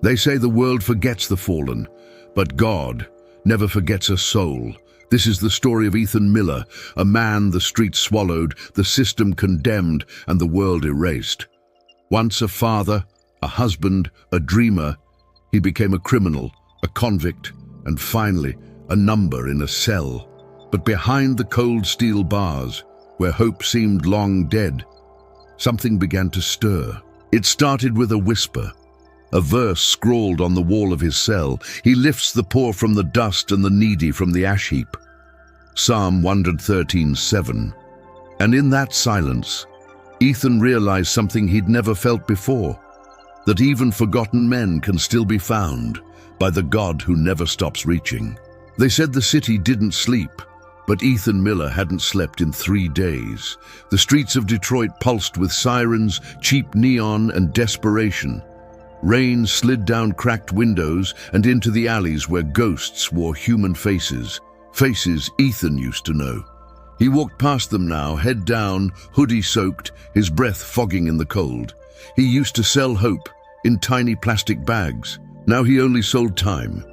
They say the world forgets the fallen, but God never forgets a soul. This is the story of Ethan Miller, a man the streets swallowed, the system condemned, and the world erased. Once a father, a husband, a dreamer, he became a criminal, a convict, and finally, a number in a cell. But behind the cold steel bars, where hope seemed long dead, something began to stir. It started with a whisper, a verse scrawled on the wall of his cell. He lifts the poor from the dust and the needy from the ash heap. Psalm 113:7. And in that silence, Ethan realized something he'd never felt before, that even forgotten men can still be found by the God who never stops reaching. They said the city didn't sleep, but Ethan Miller hadn't slept in 3 days. The streets of Detroit pulsed with sirens, cheap neon, and desperation. Rain slid down cracked windows and into the alleys where ghosts wore human faces. Faces Ethan used to know. He walked past them now, head down, hoodie soaked, his breath fogging in the cold. He used to sell hope in tiny plastic bags. Now he only sold time.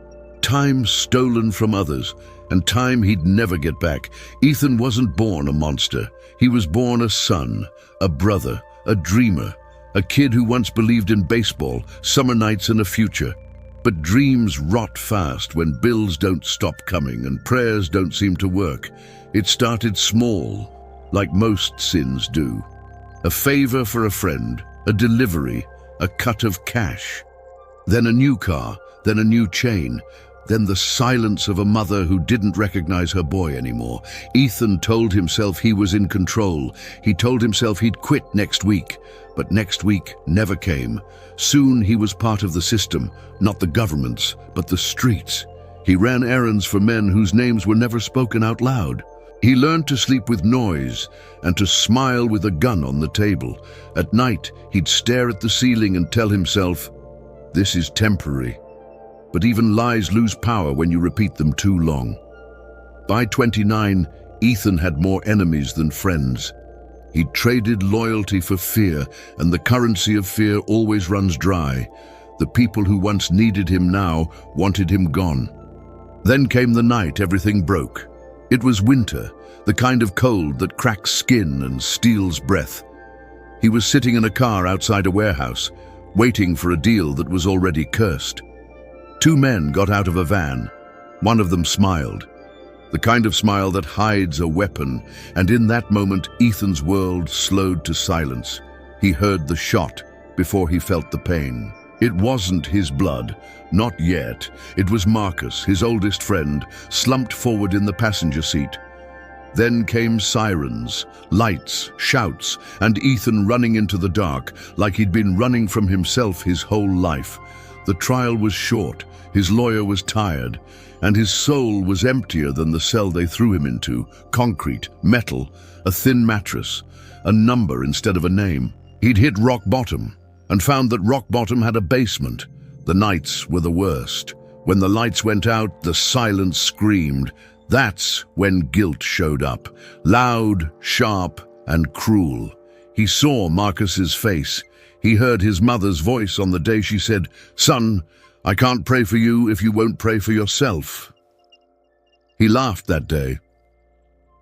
Time stolen from others, and time he'd never get back. Ethan wasn't born a monster. He was born a son, a brother, a dreamer, a kid who once believed in baseball, summer nights, and a future. But dreams rot fast when bills don't stop coming and prayers don't seem to work. It started small, like most sins do. A favor for a friend, a delivery, a cut of cash. Then a new car, then a new chain, then the silence of a mother who didn't recognize her boy anymore. Ethan told himself he was in control. He told himself he'd quit next week, but next week never came. Soon he was part of the system, not the government's, but the streets. He ran errands for men whose names were never spoken out loud. He learned to sleep with noise and to smile with a gun on the table. At night, he'd stare at the ceiling and tell himself, "This is temporary." But even lies lose power when you repeat them too long. By 29, Ethan had more enemies than friends. He'd traded loyalty for fear, and the currency of fear always runs dry. The people who once needed him now wanted him gone. Then came the night everything broke. It was winter, the kind of cold that cracks skin and steals breath. He was sitting in a car outside a warehouse, waiting for a deal that was already cursed. 2 men got out of a van. One of them smiled, the kind of smile that hides a weapon, and in that moment Ethan's world slowed to silence. He heard the shot before he felt the pain. It wasn't his blood, not yet. It was Marcus, his oldest friend, slumped forward in the passenger seat. Then came sirens, lights, shouts, and Ethan running into the dark, like he'd been running from himself his whole life. The trial was short, his lawyer was tired, and his soul was emptier than the cell they threw him into. Concrete, metal, a thin mattress, a number instead of a name. He'd hit rock bottom, and found that rock bottom had a basement. The nights were the worst. When the lights went out, the silence screamed. That's when guilt showed up, loud, sharp, and cruel. He saw Marcus's face. He heard his mother's voice on the day she said, "Son, I can't pray for you if you won't pray for yourself." He laughed that day.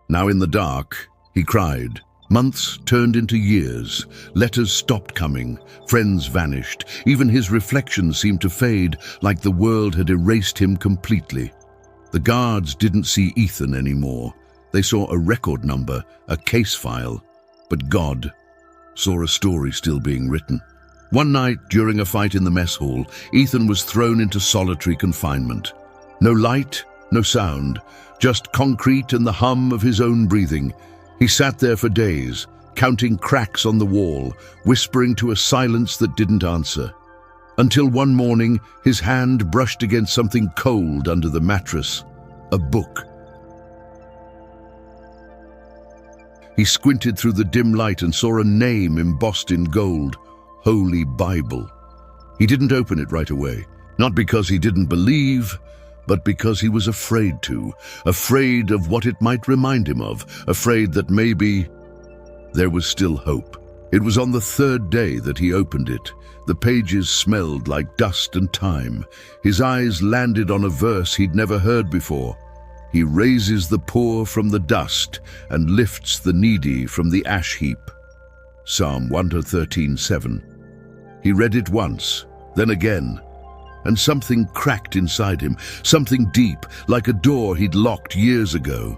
Now in the dark, he cried. Months turned into years. Letters stopped coming. Friends vanished. Even his reflections seemed to fade, like the world had erased him completely. The guards didn't see Ethan anymore. They saw a record number, a case file. But God saw a story still being written. One night, during a fight in the mess hall, Ethan was thrown into solitary confinement. No light, no sound, just concrete and the hum of his own breathing. He sat there for days, counting cracks on the wall, whispering to a silence that didn't answer. Until one morning, his hand brushed against something cold under the mattress, a book. He squinted through the dim light and saw a name embossed in gold, Holy Bible. He didn't open it right away, not because he didn't believe, but because he was afraid to, afraid of what it might remind him of, afraid that maybe there was still hope. It was on the third day that he opened it. The pages smelled like dust and time. His eyes landed on a verse he'd never heard before. He raises the poor from the dust and lifts the needy from the ash heap. Psalm 113:7. He read it once, then again, and something cracked inside him, something deep, like a door he'd locked years ago.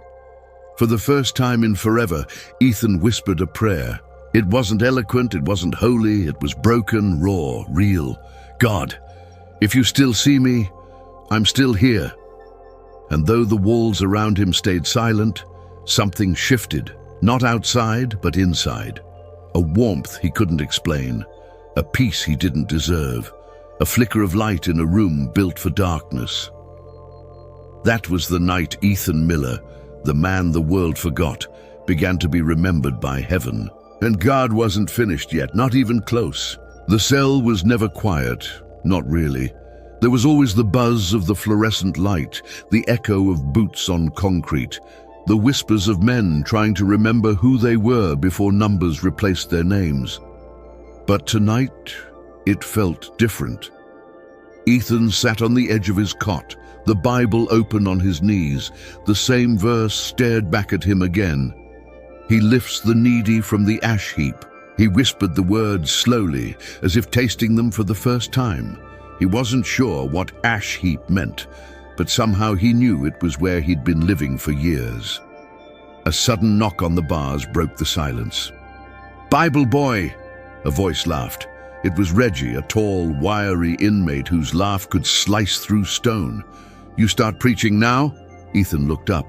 For the first time in forever, Ethan whispered a prayer. It wasn't eloquent, it wasn't holy, it was broken, raw, real. God, if you still see me, I'm still here. And though the walls around him stayed silent, something shifted, not outside, but inside. A warmth he couldn't explain, a peace he didn't deserve, a flicker of light in a room built for darkness. That was the night Ethan Miller, the man the world forgot, began to be remembered by heaven. And God wasn't finished yet, not even close. The cell was never quiet, not really. There was always the buzz of the fluorescent light, the echo of boots on concrete, the whispers of men trying to remember who they were before numbers replaced their names. But tonight, it felt different. Ethan sat on the edge of his cot, the Bible open on his knees. The same verse stared back at him again. He lifts the needy from the ash heap. He whispered the words slowly, as if tasting them for the first time. He wasn't sure what ash heap meant, but somehow he knew it was where he'd been living for years. A sudden knock on the bars broke the silence. "Bible boy!" a voice laughed. It was Reggie, a tall, wiry inmate whose laugh could slice through stone. "You start preaching now?" Ethan looked up.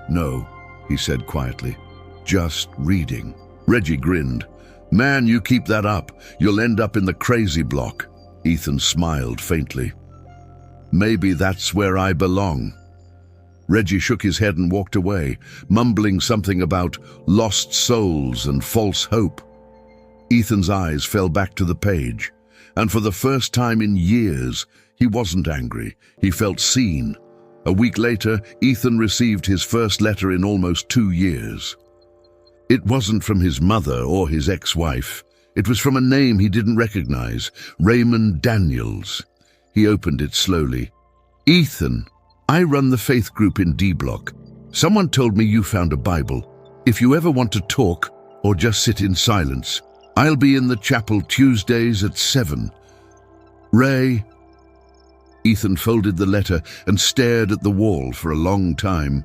"No," he said quietly. "Just reading." Reggie grinned. "Man, you keep that up. You'll end up in the crazy block." Ethan smiled faintly. "Maybe that's where I belong." Reggie shook his head and walked away, mumbling something about lost souls and false hope. Ethan's eyes fell back to the page, and for the first time in years, he wasn't angry. He felt seen. A week later, Ethan received his first letter in almost 2 years. It wasn't from his mother or his ex-wife. It was from a name he didn't recognize, Raymond Daniels. He opened it slowly. "Ethan, I run the faith group in D Block. Someone told me you found a Bible. If you ever want to talk or just sit in silence, I'll be in the chapel Tuesdays at 7. Ray." Ethan folded the letter and stared at the wall for a long time.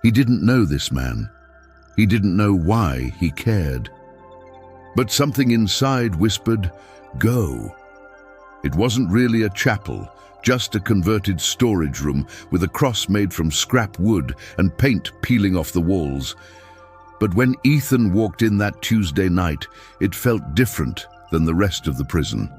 He didn't know this man. He didn't know why he cared. But something inside whispered, "Go." It wasn't really a chapel, just a converted storage room with a cross made from scrap wood and paint peeling off the walls. But when Ethan walked in that Tuesday night, it felt different than the rest of the prison.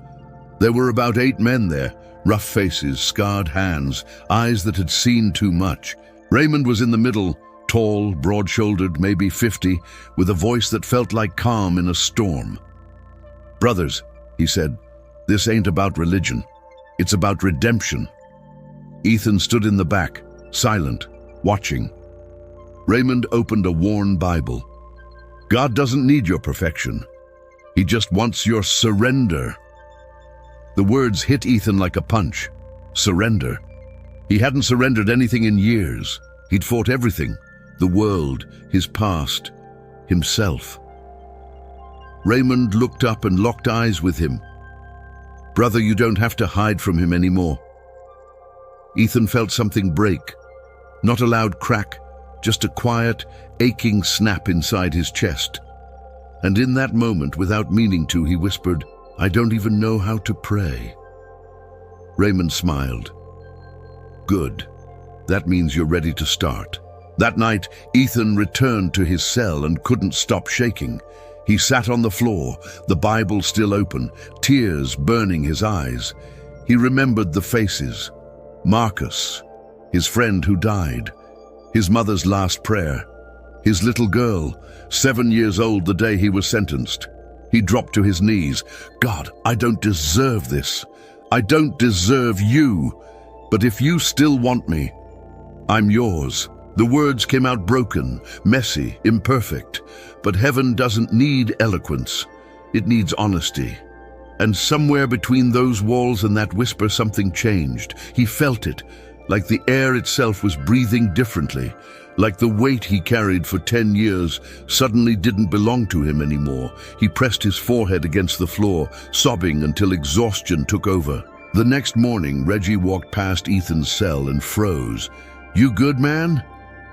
There were about 8 men there, rough faces, scarred hands, eyes that had seen too much. Raymond was in the middle, tall, broad-shouldered, maybe 50, with a voice that felt like calm in a storm. "Brothers," he said, "this ain't about religion. It's about redemption." Ethan stood in the back, silent, watching. Raymond opened a worn Bible. "God doesn't need your perfection. He just wants your surrender." The words hit Ethan like a punch. Surrender. He hadn't surrendered anything in years. He'd fought everything. The world, his past, himself. Raymond looked up and locked eyes with him. "Brother, you don't have to hide from him anymore." Ethan felt something break. Not a loud crack, just a quiet, aching snap inside his chest. And in that moment, without meaning to, he whispered, "I don't even know how to pray." Raymond smiled. "Good. That means you're ready to start." That night, Ethan returned to his cell and couldn't stop shaking. He sat on the floor, the Bible still open, tears burning his eyes. He remembered the faces. Marcus, his friend who died, his mother's last prayer, his little girl, 7 years old the day he was sentenced. He dropped to his knees. "God, I don't deserve this. I don't deserve you. But if you still want me, I'm yours." The words came out broken, messy, imperfect. But heaven doesn't need eloquence. It needs honesty. And somewhere between those walls and that whisper, something changed. He felt it, like the air itself was breathing differently, like the weight he carried for 10 years suddenly didn't belong to him anymore. He pressed his forehead against the floor, sobbing until exhaustion took over. The next morning, Reggie walked past Ethan's cell and froze. "You good, man?"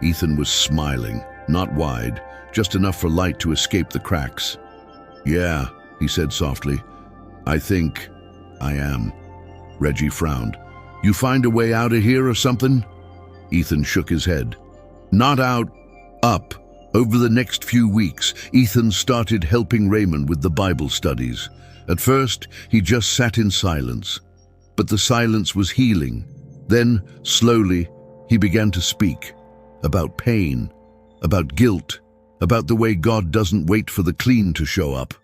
Ethan was smiling, not wide, just enough for light to escape the cracks. "Yeah," he said softly. "I think I am." Reggie frowned. "You find a way out of here or something?" Ethan shook his head. "Not out, up." Over the next few weeks, Ethan started helping Raymond with the Bible studies. At first, he just sat in silence. But the silence was healing. Then, slowly, he began to speak. About pain, about guilt, about the way God doesn't wait for the clean to show up.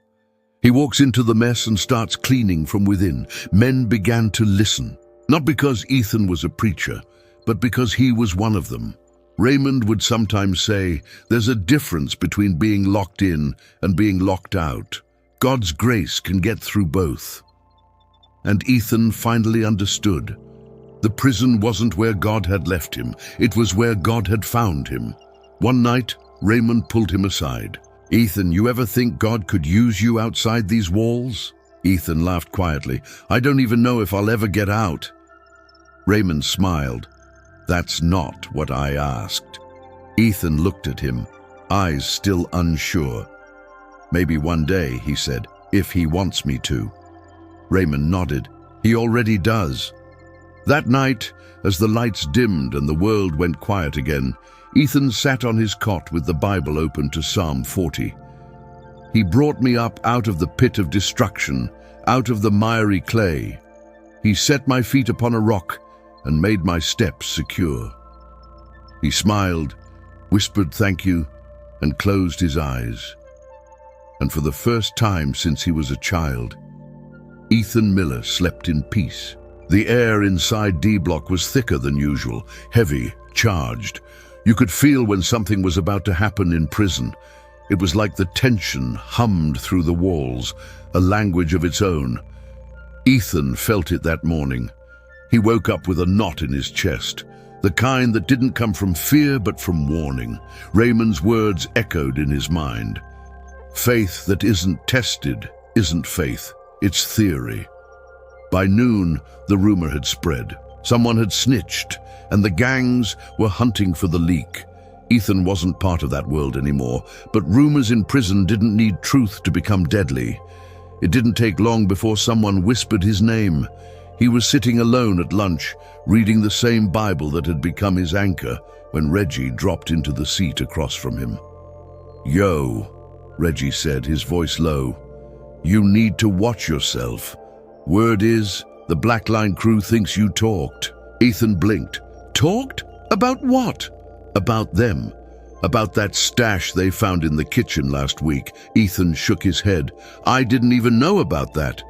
He walks into the mess and starts cleaning from within. Men began to listen, not because Ethan was a preacher, but because he was one of them. Raymond would sometimes say, "There's a difference between being locked in and being locked out. God's grace can get through both." And Ethan finally understood. The prison wasn't where God had left him. It was where God had found him. One night, Raymond pulled him aside. "Ethan, you ever think God could use you outside these walls?" Ethan laughed quietly. "I don't even know if I'll ever get out." Raymond smiled. "That's not what I asked." Ethan looked at him, eyes still unsure. "Maybe one day," he said, "if he wants me to." Raymond nodded. "He already does." That night, as the lights dimmed and the world went quiet again, Ethan sat on his cot with the Bible open to Psalm 40. "He brought me up out of the pit of destruction, out of the miry clay. He set my feet upon a rock and made my steps secure." He smiled, whispered thank you, and closed his eyes. And for the first time since he was a child, Ethan Miller slept in peace. The air inside D-Block was thicker than usual, heavy, charged. You could feel when something was about to happen in prison. It was like the tension hummed through the walls, a language of its own. Ethan felt it that morning. He woke up with a knot in his chest, the kind that didn't come from fear but from warning. Raymond's words echoed in his mind. "Faith that isn't tested isn't faith, it's theory." By noon, the rumor had spread. Someone had snitched, and the gangs were hunting for the leak. Ethan wasn't part of that world anymore, but rumors in prison didn't need truth to become deadly. It didn't take long before someone whispered his name. He was sitting alone at lunch, reading the same Bible that had become his anchor, when Reggie dropped into the seat across from him. "Yo," Reggie said, his voice low. "You need to watch yourself. Word is, the Blackline crew thinks you talked." Ethan blinked. "Talked? About what?" "About them. About that stash they found in the kitchen last week." Ethan shook his head. "I didn't even know about that."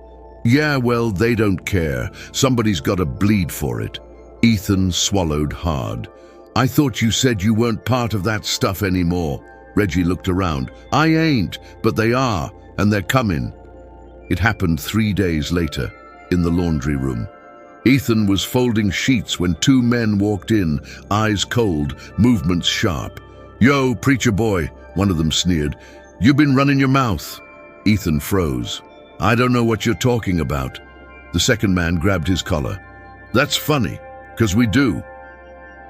"Yeah, well, they don't care. Somebody's got to bleed for it." Ethan swallowed hard. "I thought you said you weren't part of that stuff anymore." Reggie looked around. "I ain't, but they are, and they're coming." It happened 3 days later, in the laundry room. Ethan was folding sheets when 2 men walked in, eyes cold, movements sharp. "Yo, preacher boy," one of them sneered. "You been running your mouth." Ethan froze. "I don't know what you're talking about." The second man grabbed his collar. "That's funny, 'cause we do."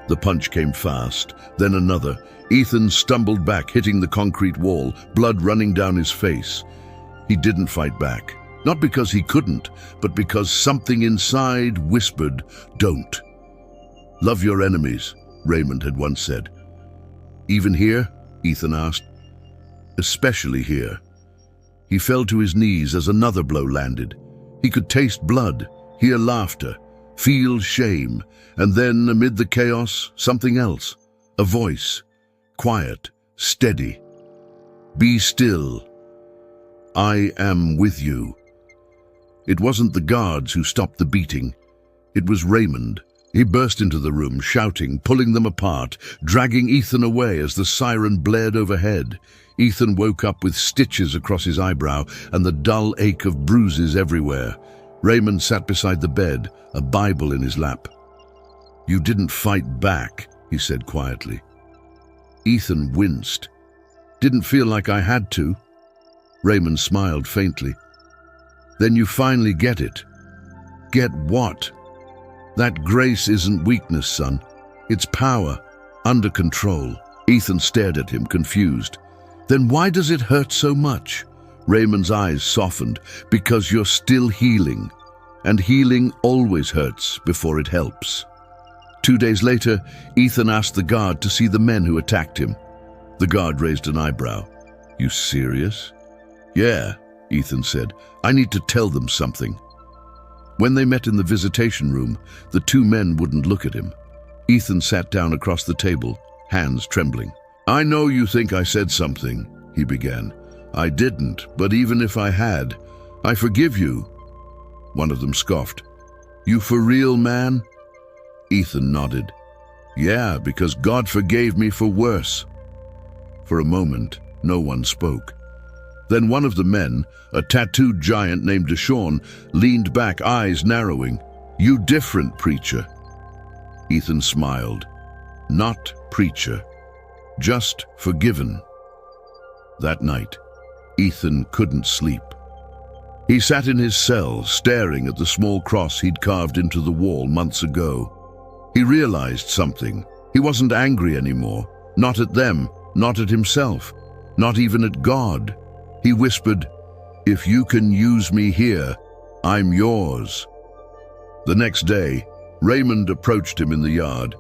The punch came fast, then another. Ethan stumbled back, hitting the concrete wall, blood running down his face. He didn't fight back. Not because he couldn't, but because something inside whispered, "Don't." "Love your enemies," Raymond had once said. "Even here?" Ethan asked. "Especially here." He fell to his knees as another blow landed. He could taste blood, hear laughter, feel shame, and then, amid the chaos, something else. A voice. Quiet, steady. "Be still. I am with you." It wasn't the guards who stopped the beating. It was Raymond, He burst into the room, shouting, pulling them apart, dragging Ethan away as the siren blared overhead. Ethan woke up with stitches across his eyebrow and the dull ache of bruises everywhere. Raymond sat beside the bed, a Bible in his lap. "You didn't fight back," he said quietly. Ethan winced. "Didn't feel like I had to." Raymond smiled faintly. "Then you finally get it." "Get what?" "That grace isn't weakness, son. It's power, under control." Ethan stared at him, confused. "Then why does it hurt so much?" Raymond's eyes softened. "Because you're still healing. And healing always hurts before it helps." 2 days later, Ethan asked the guard to see the men who attacked him. The guard raised an eyebrow. "You serious?" "Yeah," Ethan said. "I need to tell them something." When they met in the visitation room, the 2 men wouldn't look at him. Ethan sat down across the table, hands trembling. "I know you think I said something," he began. "I didn't, but even if I had, I forgive you." One of them scoffed. "You for real, man?" Ethan nodded. "Yeah, because God forgave me for worse." For a moment, no one spoke. Then one of the men, a tattooed giant named Deshawn, leaned back, eyes narrowing. "You different, preacher." Ethan smiled. "Not preacher, just forgiven." That night, Ethan couldn't sleep. He sat in his cell, staring at the small cross he'd carved into the wall months ago. He realized something. He wasn't angry anymore. Not at them, not at himself, not even at God. He whispered, "If you can use me here, I'm yours." The next day, Raymond approached him in the yard.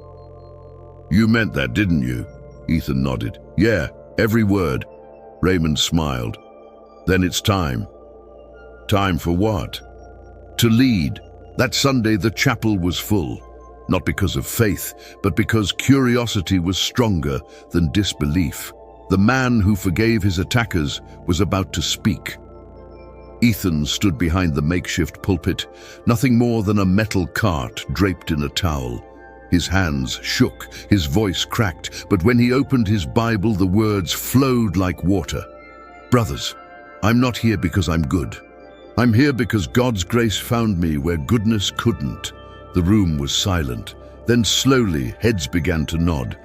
"You meant that, didn't you?" Ethan nodded. "Yeah, every word." Raymond smiled. "Then it's time." "Time for what?" "To lead." That Sunday, the chapel was full. Not because of faith, but because curiosity was stronger than disbelief. The man who forgave his attackers was about to speak. Ethan stood behind the makeshift pulpit, nothing more than a metal cart draped in a towel. His hands shook, his voice cracked, but when he opened his Bible, the words flowed like water. "Brothers, I'm not here because I'm good. I'm here because God's grace found me where goodness couldn't." The room was silent. Then slowly, heads began to nod.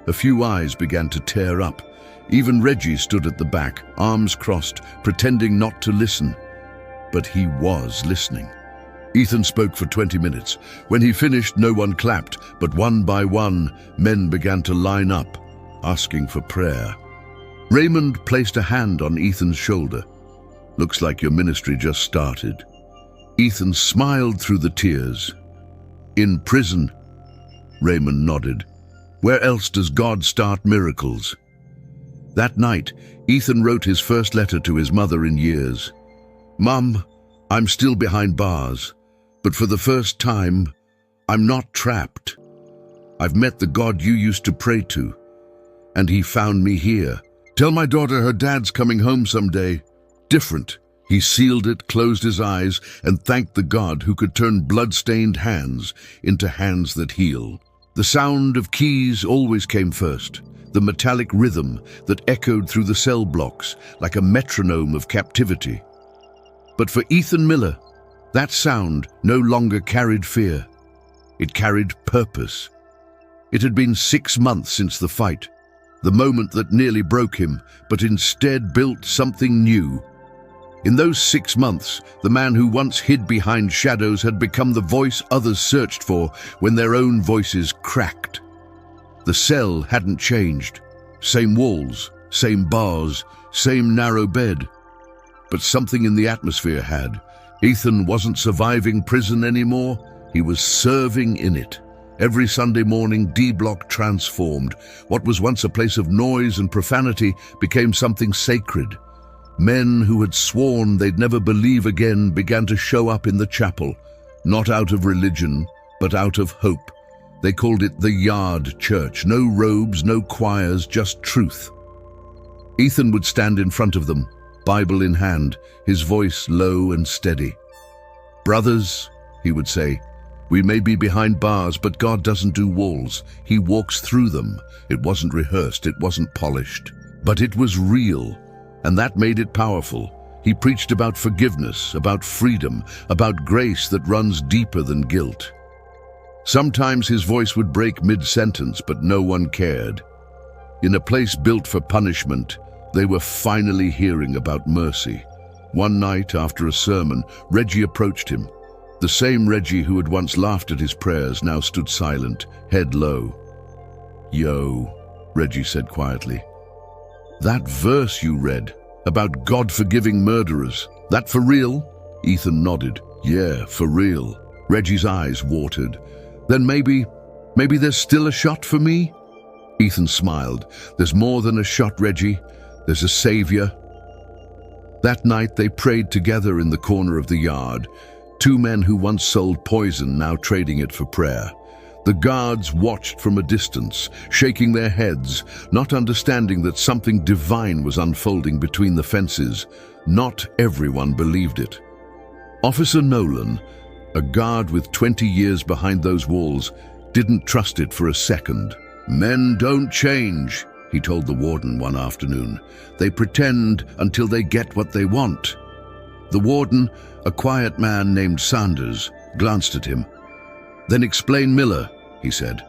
A few eyes began to tear up. Even Reggie stood at the back, arms crossed, pretending not to listen. But he was listening. Ethan spoke for 20 minutes. When he finished, no one clapped, but one by one, men began to line up, asking for prayer. Raymond placed a hand on Ethan's shoulder. "Looks like your ministry just started." Ethan smiled through the tears. "In prison," Raymond nodded. "Where else does God start miracles?" That night, Ethan wrote his first letter to his mother in years. "Mum, I'm still behind bars, but for the first time, I'm not trapped. I've met the God you used to pray to, and he found me here. Tell my daughter her dad's coming home someday. Different." He sealed it, closed his eyes, and thanked the God who could turn blood-stained hands into hands that heal. The sound of keys always came first, the metallic rhythm that echoed through the cell blocks like a metronome of captivity. But for Ethan Miller, that sound no longer carried fear. It carried purpose. It had been 6 months since the fight, the moment that nearly broke him, but instead built something new. In those 6 months, the man who once hid behind shadows had become the voice others searched for when their own voices cracked. The cell hadn't changed. Same walls, same bars, same narrow bed. But something in the atmosphere had. Ethan wasn't surviving prison anymore. He was serving in it. Every Sunday morning, D-Block transformed. What was once a place of noise and profanity became something sacred. Men who had sworn they'd never believe again began to show up in the chapel, not out of religion, but out of hope. They called it the Yard Church. No robes, no choirs, just truth. Ethan would stand in front of them, Bible in hand, his voice low and steady. "Brothers," he would say, We may be behind bars, but God doesn't do walls. He walks through them. It wasn't rehearsed, it wasn't polished, but it was real, and that made it powerful. He preached about forgiveness, about freedom, about grace that runs deeper than guilt. Sometimes his voice would break mid-sentence, but no one cared. In a place built for punishment, they were finally hearing about mercy. One night, after a sermon, Reggie approached him. The same Reggie who had once laughed at his prayers now stood silent, head low. "Yo," Reggie said quietly. "That verse you read, about God forgiving murderers, that for real?" Ethan nodded. "Yeah, for real." Reggie's eyes watered. "Then maybe there's still a shot for me?" Ethan smiled. "There's more than a shot, Reggie. There's a savior." That night they prayed together in the corner of the yard. Two men who once sold poison, now trading it for prayer. The guards watched from a distance, shaking their heads, not understanding that something divine was unfolding between the fences. Not everyone believed it. Officer Nolan, a guard with 20 years behind those walls, didn't trust it for a second. "Men don't change," he told the warden one afternoon. "They pretend until they get what they want." The warden, a quiet man named Sanders, glanced at him. "Then explain Miller," he said.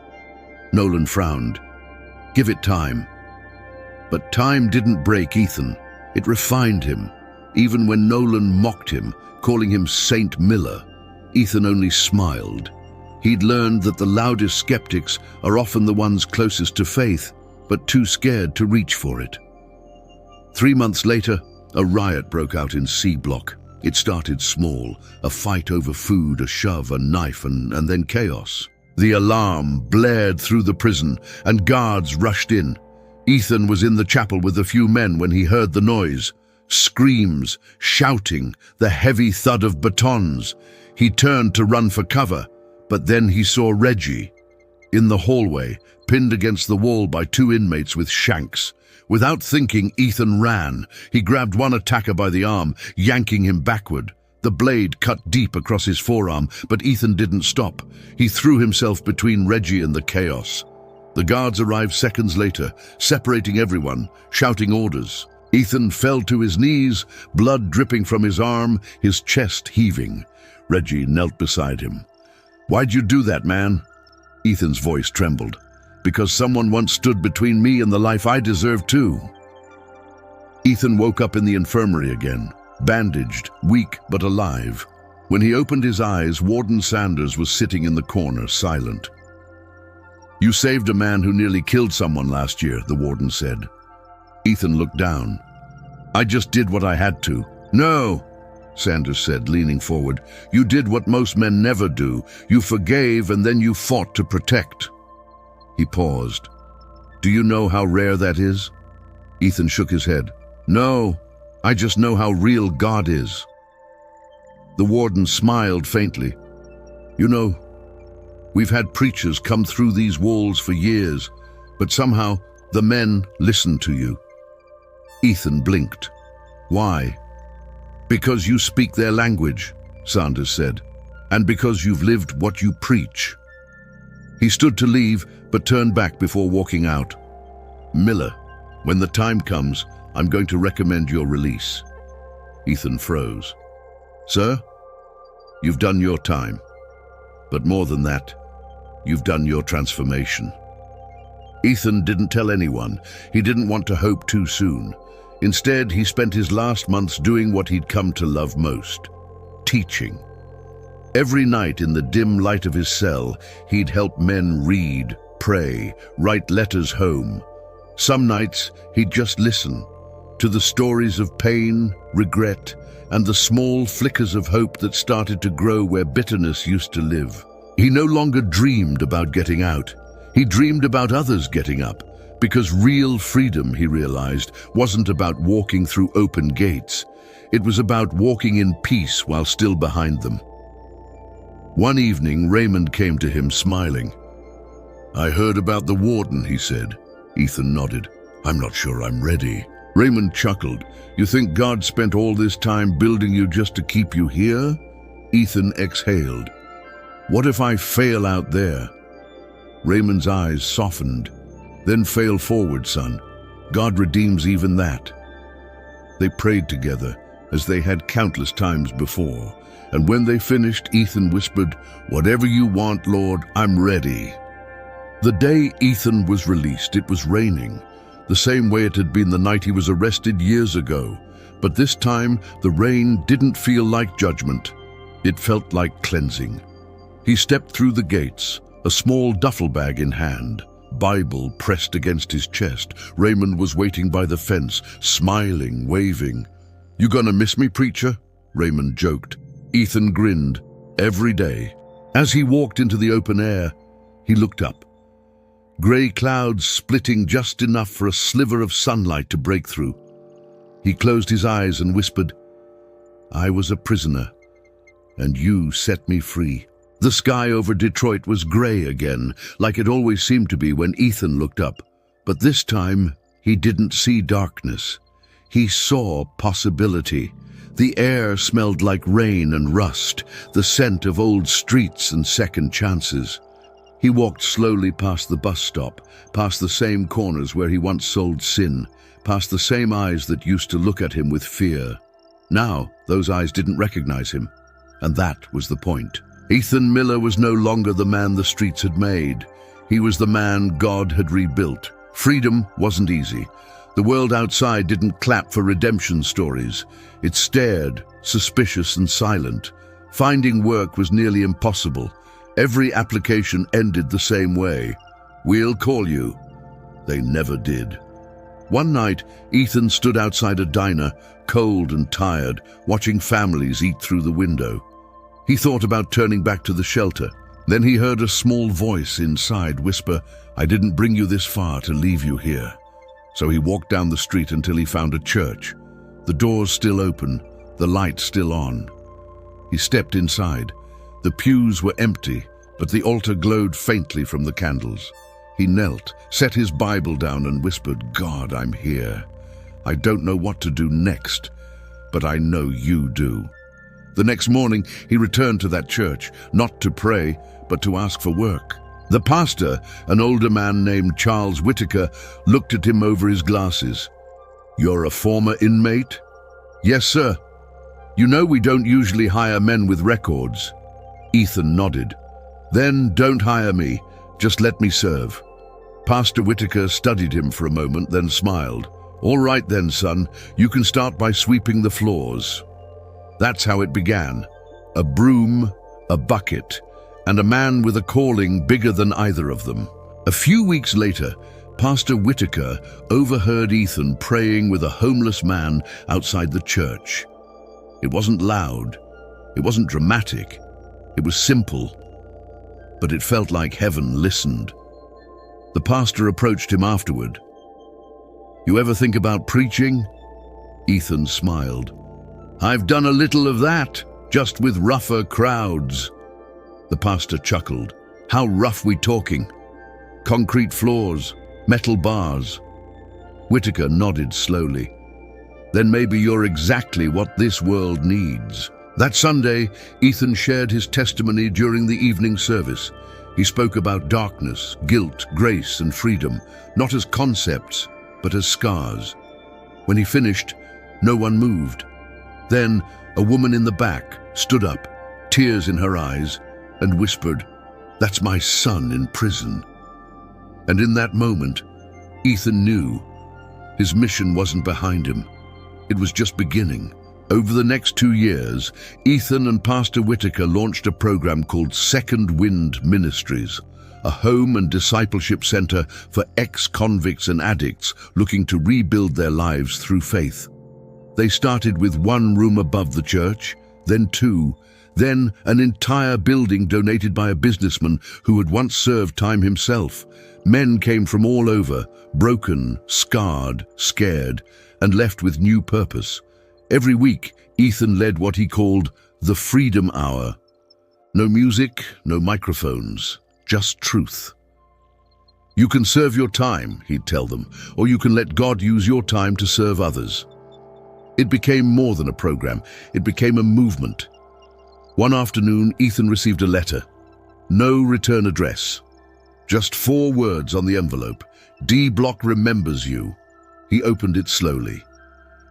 Nolan frowned. "Give it time." But time didn't break Ethan. It refined him. Even when Nolan mocked him, calling him Saint Miller, Ethan only smiled. He'd learned that the loudest skeptics are often the ones closest to faith, but too scared to reach for it. 3 months later, a riot broke out in C Block. It started small, a fight over food, a shove, a knife, and then chaos. The alarm blared through the prison, and guards rushed in. Ethan was in the chapel with a few men when he heard the noise. Screams, shouting, the heavy thud of batons. He turned to run for cover, but then he saw Reggie in the hallway, pinned against the wall by 2 inmates with shanks. Without thinking, Ethan ran. He grabbed one attacker by the arm, yanking him backward. The blade cut deep across his forearm, but Ethan didn't stop. He threw himself between Reggie and the chaos. The guards arrived seconds later, separating everyone, shouting orders. Ethan fell to his knees, blood dripping from his arm, his chest heaving. Reggie knelt beside him. "Why'd you do that, man?" Ethan's voice trembled. "Because someone once stood between me and the life I deserve too." Ethan woke up in the infirmary again, bandaged, weak but alive. When he opened his eyes, Warden Sanders was sitting in the corner, silent. "You saved a man who nearly killed someone last year," the warden said. Ethan looked down. "I just did what I had to." "No," Sanders said, leaning forward. "You did what most men never do. You forgave and then you fought to protect." He paused. "Do you know how rare that is?" Ethan shook his head. "No, I just know how real God is." The warden smiled faintly. "You know, we've had preachers come through these walls for years, but somehow the men listen to you." Ethan blinked. "Why?" "Because you speak their language," Sanders said, "and because you've lived what you preach." He stood to leave, but turned back before walking out. "Miller, when the time comes, I'm going to recommend your release." Ethan froze. "Sir, you've done your time. But more than that, you've done your transformation." Ethan didn't tell anyone. He didn't want to hope too soon. Instead, he spent his last months doing what he'd come to love most: teaching. Every night in the dim light of his cell, he'd help men read, pray, write letters home. Some nights, he'd just listen to the stories of pain, regret, and the small flickers of hope that started to grow where bitterness used to live. He no longer dreamed about getting out. He dreamed about others getting up, because real freedom, he realized, wasn't about walking through open gates. It was about walking in peace while still behind them. One evening, Raymond came to him smiling. "I heard about the warden," he said. Ethan nodded. "I'm not sure I'm ready." Raymond chuckled. "You think God spent all this time building you just to keep you here?" Ethan exhaled. What if I fail out there? Raymond's eyes softened. Then fail forward, son. God redeems even that. They prayed together, as they had countless times before. And when they finished, Ethan whispered, "Whatever you want, Lord, I'm ready." The day Ethan was released, it was raining, the same way it had been the night he was arrested years ago. But this time, the rain didn't feel like judgment. It felt like cleansing. He stepped through the gates, a small duffel bag in hand, Bible pressed against his chest. Raymond was waiting by the fence, smiling, waving. "You gonna miss me, preacher?" Raymond joked. Ethan grinned. Every day. As he walked into the open air, he looked up. Grey clouds splitting just enough for a sliver of sunlight to break through. He closed his eyes and whispered, "I was a prisoner, and you set me free." The sky over Detroit was grey again, like it always seemed to be when Ethan looked up. But this time, he didn't see darkness. He saw possibility. The air smelled like rain and rust, the scent of old streets and second chances. He walked slowly past the bus stop, past the same corners where he once sold sin, past the same eyes that used to look at him with fear. Now, those eyes didn't recognize him, and that was the point. Ethan Miller was no longer the man the streets had made. He was the man God had rebuilt. Freedom wasn't easy. The world outside didn't clap for redemption stories. It stared, suspicious and silent. Finding work was nearly impossible. Every application ended the same way. "We'll call you." They never did. One night, Ethan stood outside a diner, cold and tired, watching families eat through the window. He thought about turning back to the shelter. Then he heard a small voice inside whisper, "I didn't bring you this far to leave you here." So he walked down the street until he found a church. The doors still open, the light still on. He stepped inside. The pews were empty, but the altar glowed faintly from the candles. He knelt, set his Bible down and whispered, "God, I'm here. I don't know what to do next, but I know you do." The next morning, he returned to that church, not to pray, but to ask for work. The pastor, an older man named Charles Whitaker, looked at him over his glasses. "You're a former inmate?" "Yes, sir." "You know we don't usually hire men with records." Ethan nodded. "Then don't hire me. Just let me serve." Pastor Whitaker studied him for a moment, then smiled. "All right then, son. You can start by sweeping the floors." That's how it began. A broom, a bucket, and a man with a calling bigger than either of them. A few weeks later, Pastor Whitaker overheard Ethan praying with a homeless man outside the church. It wasn't loud. It wasn't dramatic. It was simple. But it felt like heaven listened. The pastor approached him afterward. "You ever think about preaching?" Ethan smiled. "I've done a little of that, just with rougher crowds." The pastor chuckled. "How rough we talking? Concrete floors, metal bars?" Whitaker nodded slowly. "Then maybe you're exactly what this world needs." That Sunday, Ethan shared his testimony during the evening service. He spoke about darkness, guilt, grace, and freedom, not as concepts, but as scars. When he finished, no one moved. Then, a woman in the back stood up, tears in her eyes, and whispered, "That's my son in prison." And in that moment, Ethan knew his mission wasn't behind him. It was just beginning. Over the next 2 years, Ethan and Pastor Whitaker launched a program called Second Wind Ministries, a home and discipleship center for ex-convicts and addicts looking to rebuild their lives through faith. They started with 1 room above the church, then 2, then an entire building donated by a businessman who had once served time himself. Men came from all over, broken, scarred, scared, and left with new purpose. Every week, Ethan led what he called the Freedom Hour. No music, no microphones, just truth. "You can serve your time," he'd tell them, "or you can let God use your time to serve others." It became more than a program. It became a movement. One afternoon, Ethan received a letter. No return address. Just 4 words on the envelope. D Block remembers you. He opened it slowly.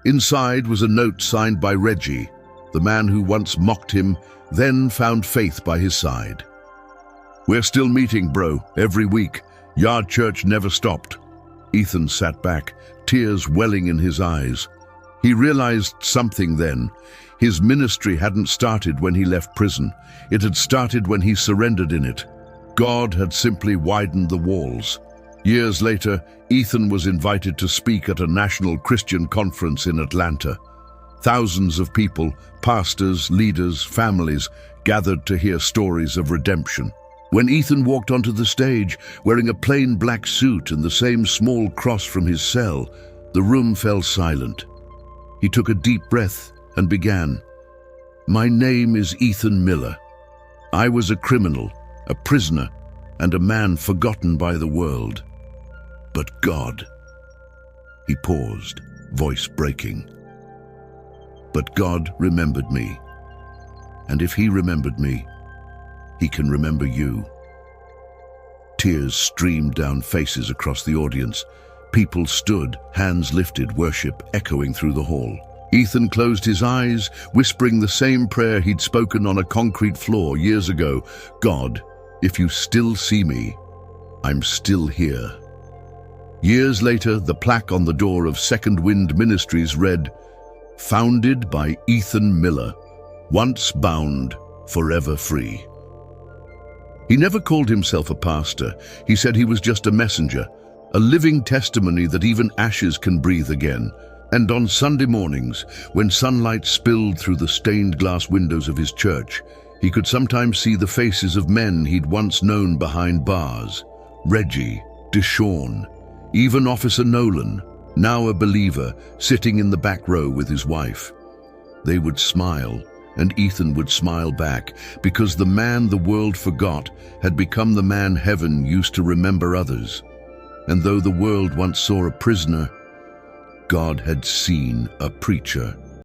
Inside was a note signed by Reggie, the man who once mocked him, then found faith by his side. We're still meeting, bro, every week. Yard church never stopped. Ethan sat back, tears welling in his eyes. He realized something then. His ministry hadn't started when he left prison. It had started when he surrendered in it. God had simply widened the walls. Years later, Ethan was invited to speak at a national Christian conference in Atlanta. Thousands of people, pastors, leaders, families, gathered to hear stories of redemption. When Ethan walked onto the stage, wearing a plain black suit and the same small cross from his cell, the room fell silent. He took a deep breath and began. My name is Ethan Miller. I was a criminal, a prisoner, and a man forgotten by the world. But God. He paused, voice breaking. But God remembered me. And if He remembered me, He can remember you. Tears streamed down faces across the audience. People stood, hands lifted, worship echoing through the hall. Ethan closed his eyes, whispering the same prayer he'd spoken on a concrete floor years ago. God, if you still see me, I'm still here. Years later, the plaque on the door of Second Wind Ministries read, Founded by Ethan Miller, once bound, forever free. He never called himself a pastor. He said he was just a messenger, a living testimony that even ashes can breathe again. And on Sunday mornings, when sunlight spilled through the stained glass windows of his church, he could sometimes see the faces of men he'd once known behind bars. Reggie, Deshawn, even Officer Nolan, now a believer, sitting in the back row with his wife. They would smile, and Ethan would smile back, because the man the world forgot had become the man heaven used to remember others. And though the world once saw a prisoner, God had seen a preacher.